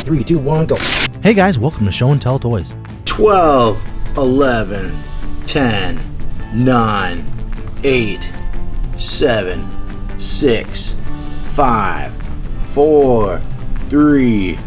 Three, two, one, go. Hey guys, welcome to Show and Tell Toys. 12, 11, 10, 9, 8, 7, 6, 5, 4, 3,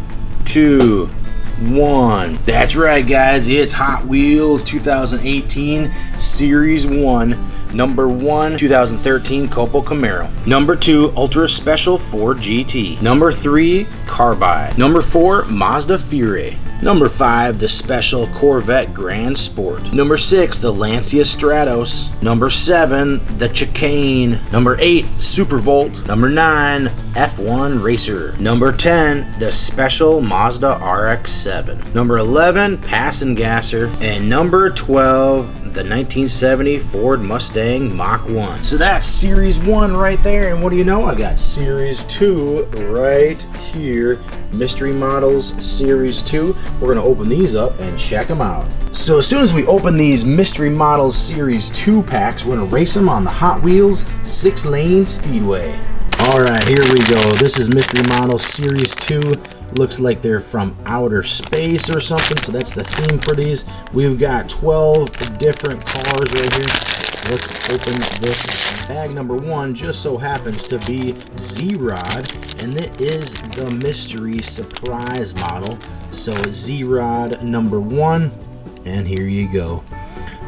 2, 1. That's right, guys. It's Hot Wheels 2018 Series 1. Number 1, 2013 Cobra Camaro. Number 2, Ultra Special Ford GT. Number 3, Carbide. Number 4, Mazda Fury. Number 5, the Special Corvette Grand Sport. Number 6, the Lancia Stratos. Number 7, the Chicane. Number 8, Supervolt. Number 9, F1 Racer. Number 10, the Special Mazda RX-7. Number 11, Pass and Gasser. And number 12, the 1970 Ford Mustang Mach 1. So that's Series 1 right there, and what do you know? I got Series 2 right here. Mystery Models Series 2. We're going to open these up and check them out. So as soon as we open these Mystery Models Series 2 packs, we're going to race them on the Hot Wheels 6-lane Speedway. Alright, here we go. This is Mystery Models Series 2. Looks like they're from outer space or something, so that's the theme for these. We've got 12 different cars right here. Let's open this. Bag number 1 just so happens to be Z-Rod, and it is the mystery surprise model. So Z-Rod number 1, and here you go.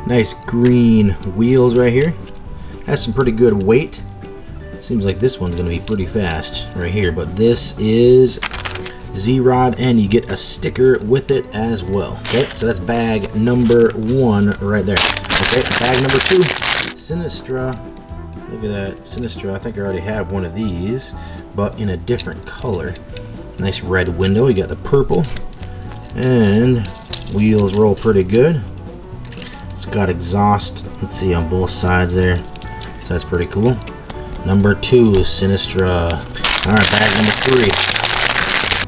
Nice green wheels right here. Has some pretty good weight. Seems like this one's going to be pretty fast right here, but this is Z-Rod, and you get a sticker with it as well. Okay, so that's bag number 1 right there. Okay, bag number 2, Sinistra. Look at that, Sinistra. I think I already have one of these, but in a different color. Nice red window. You got the purple, and wheels roll pretty good. It's got exhaust, let's see, on both sides there, so that's pretty cool. Number 2 is Sinistra. Alright, bag number 3,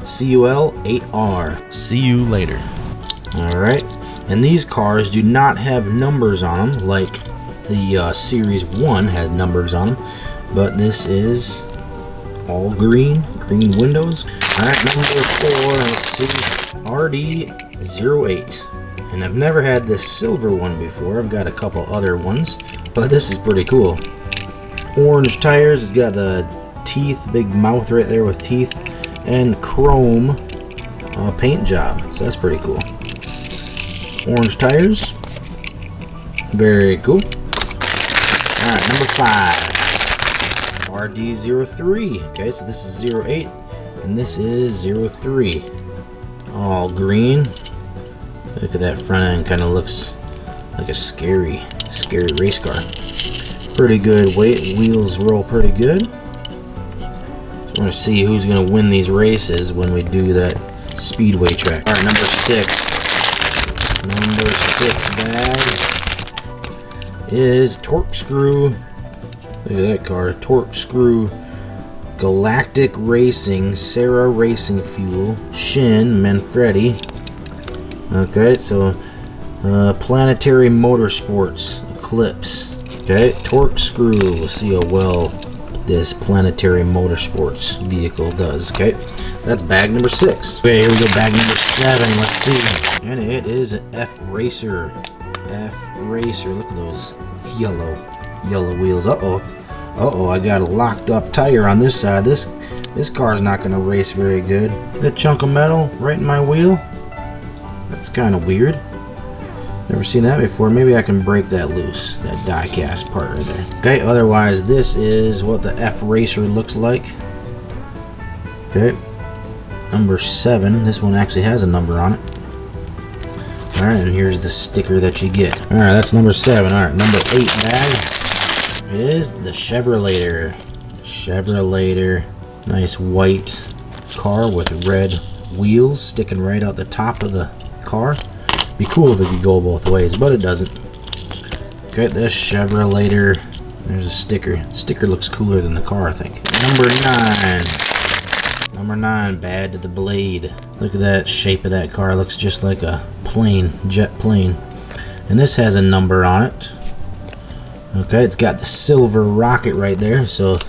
CUL 8R. See you later. Alright, and these cars do not have numbers on them like the Series 1 had numbers on them, but this is all green windows. Alright, number 4, let's see, RD08. And I've never had this silver one before. I've got a couple other ones, but this is pretty cool. Orange tires. It's got the teeth, big mouth right there with teeth, and chrome paint job, so that's pretty cool. Orange tires, very cool. Alright, number 5, RD03. Okay, so this is 08 and this is 03. All green. Look at that front end, kind of looks like a scary race car. Pretty good weight, wheels roll pretty good. So we're going to see who's going to win these races when we do that Speedway track. Alright, number 6. Number 6 bag is Torque Screw. Look at that car. Torque Screw Galactic Racing, Sarah Racing Fuel, Shin, Manfredi. Okay, so Planetary Motorsports, Eclipse. Okay, Torque Screw. We'll see how well this Planetary Motorsports vehicle does. Okay, that's bag number 6. Okay, here we go, bag number 7. Let's see. And it is an F Racer. F Racer. Look at those yellow wheels. Uh-oh, I got a locked up tire on this side. This car's not going to race very good. See that chunk of metal right in my wheel? That's kind of weird. Never seen that before. Maybe I can break that loose, that die cast part right there. Okay, otherwise this is what the F Racer looks like. Okay, number 7. This one actually has a number on it. Alright, and here's the sticker that you get. Alright, that's number 7. Alright, number 8 bag is the Chevrolator. Nice white car with red wheels sticking right out the top of the car. Be cool if it could go both ways, but it doesn't. Okay, this Chevrolator. There's a sticker. The sticker looks cooler than the car, I think. Number 9, Bad to the Blade. Look at that shape of that car. Looks just like a plane, jet plane. and this has a number on it. Okay, it's got the silver rocket right there. So the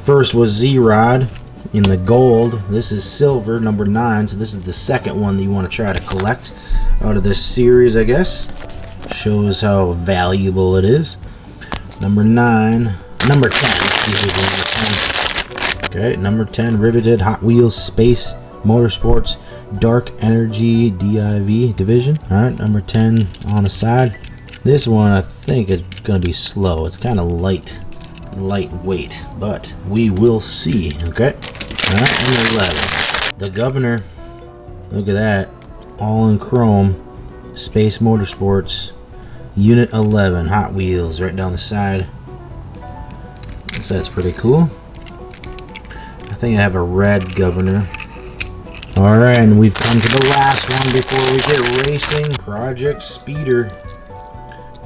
first was Z-Rod in the gold. This is silver, number 9. So this is the second one that you want to try to collect out of this series, I guess. Shows how valuable it is. Number 9, number 10. Excuse me, number 10. Okay, number 10, riveted Hot Wheels Space Motorsports Dark Energy DIV division. Alright, number 10 on the side. This one I think is going to be slow. It's kind of lightweight, but we will see. Okay. Alright, number 11. The Governor. Look at that. All in chrome. Space Motorsports. Unit 11. Hot Wheels right down the side. So that's pretty cool. I think I have a red Governor. Alright, and we've come to the last one before we get racing. Project Speeder.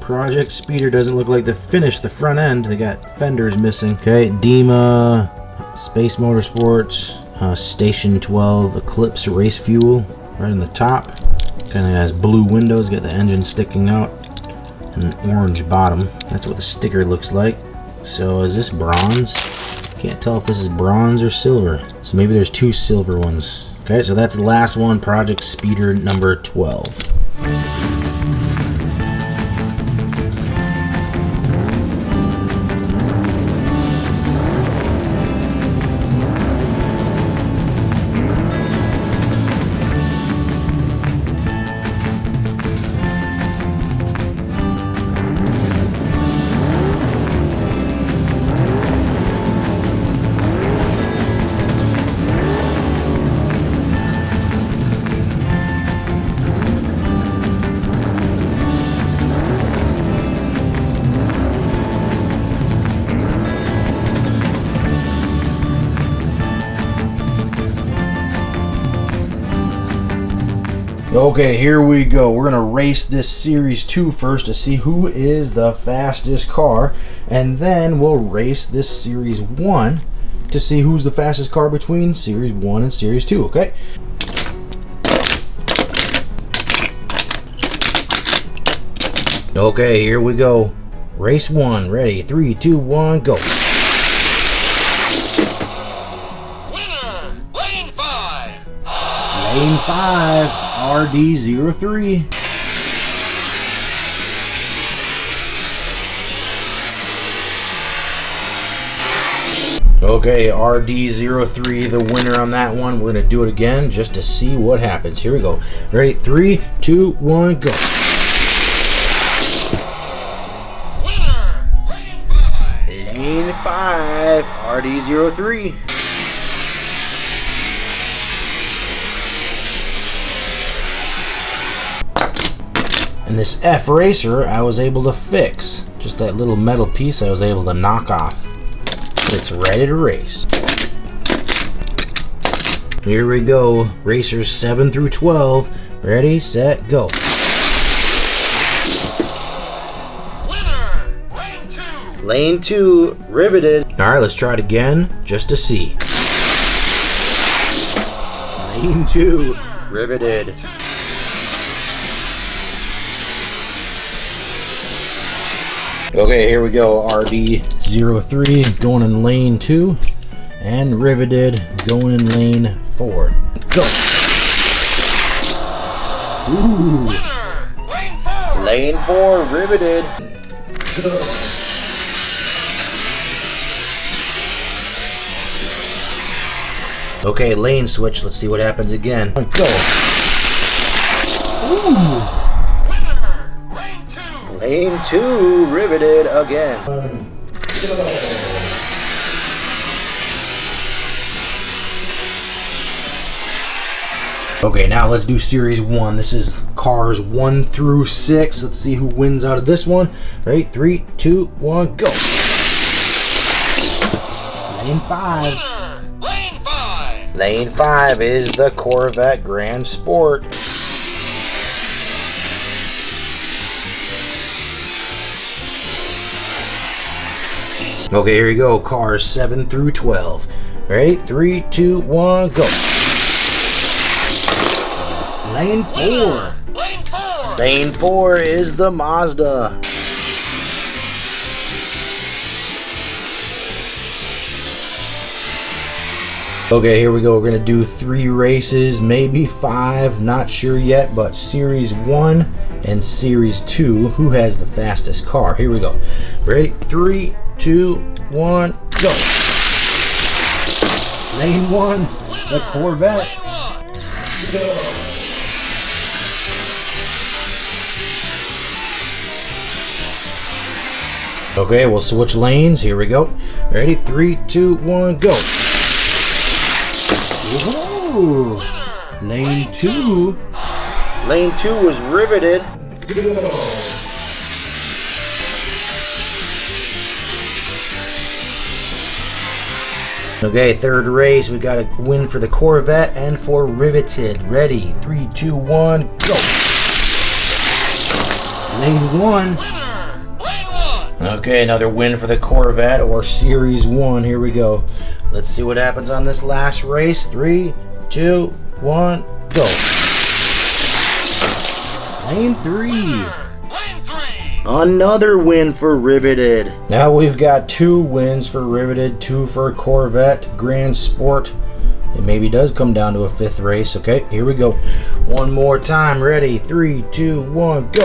Project Speeder doesn't look like they finished the front end. They got fenders missing. Okay, Dima, Space Motorsports, Station 12, Eclipse Race Fuel, right on the top. Kind of has blue windows, got the engine sticking out, and an orange bottom. That's what the sticker looks like. So is this bronze? Can't tell if this is bronze or silver. So maybe there's 2 silver ones. Okay, so that's the last one, Project Speeder number 12. Okay, here we go. We're going to race this Series 2 first to see who is the fastest car. And then we'll race this Series 1 to see who's the fastest car between Series 1 and Series 2, okay? Okay, here we go. Race 1. Ready? 3, 2, 1, go. Lane 5, RD03. Okay, RD03, the winner on that one. We're going to do it again just to see what happens. Here we go. Ready? 3, 2, 1, go. Lane 5, RD03. And this F Racer I was able to fix. Just that little metal piece I was able to knock off. It's ready to race. Here we go. Racers 7 through 12. Ready, set, go. Winner! Lane 2. Lane 2, riveted. Alright, let's try it again just to see. Lane 2, riveted. Okay, here we go. RD03 going in lane 2 and riveted going in lane 4. Go. Ooh. Winner! Lane 4 riveted. Go. Okay, lane switch. Let's see what happens again. Go. Ooh. Lane 2 riveted again. Okay, now let's do Series 1. This is cars 1 through 6. Let's see who wins out of this one. Ready? 3, 2, 1, go. Lane 5. Lane 5. Lane 5 is the Corvette Grand Sport. Okay, here we go. Cars 7 through 12. Ready? 3, 2, 1, go. Lane 4. Lane 4. Lane 4 is the Mazda. Okay, here we go. We're going to do 3 races, maybe 5, not sure yet, but Series 1 and Series 2. Who has the fastest car? Here we go. Ready? 3, 2, 1, go. Lane 1, the Corvette. Go. Okay, we'll switch lanes. Here we go. Ready? 3, 2, 1, go. Whoa. Lane 2. Lane 2 was riveted. Go. Okay, third race. We got a win for the Corvette and for Riveted. Ready? 3, 2, 1, go. Lane 1. Okay, another win for the Corvette or Series 1. Here we go. Let's see what happens on this last race. 3, 2, 1, go. Lane 3. Another win for Riveted. Now we've got 2 wins for Riveted, 2 for Corvette, Grand Sport. It maybe does come down to a 5th race. Okay, here we go. One more time. Ready? 3, 2, 1, go.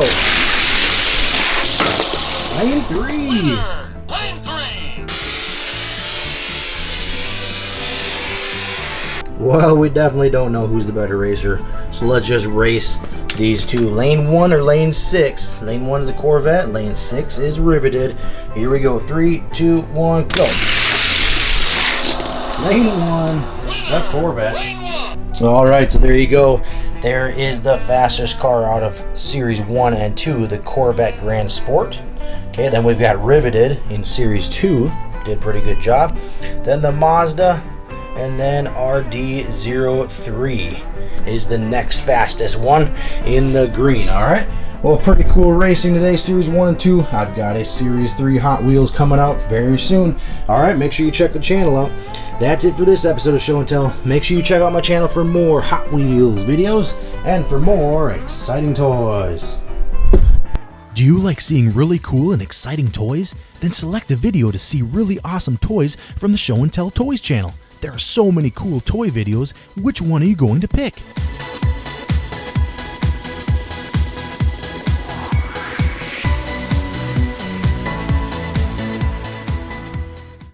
Lane 3. Well, we definitely don't know who's the better racer, so let's just race these 2. Lane 1 or Lane 6? Lane 1 is a Corvette, Lane 6 is Riveted. Here we go. 3, 2, 1, go. Lane 1, the Corvette. Alright, so there you go. There is the fastest car out of Series 1 and 2, the Corvette Grand Sport. Okay, then we've got Riveted in Series 2. Did a pretty good job. Then the Mazda. And then RD03 is the next fastest one in the green. Alright, well, pretty cool racing today, Series 1 and 2. I've got a Series 3 Hot Wheels coming out very soon. Alright, make sure you check the channel out. That's it for this episode of Show and Tell. Make sure you check out my channel for more Hot Wheels videos and for more exciting toys. Do you like seeing really cool and exciting toys? Then select a video to see really awesome toys from the Show and Tell Toys channel. There are so many cool toy videos. Which one are you going to pick?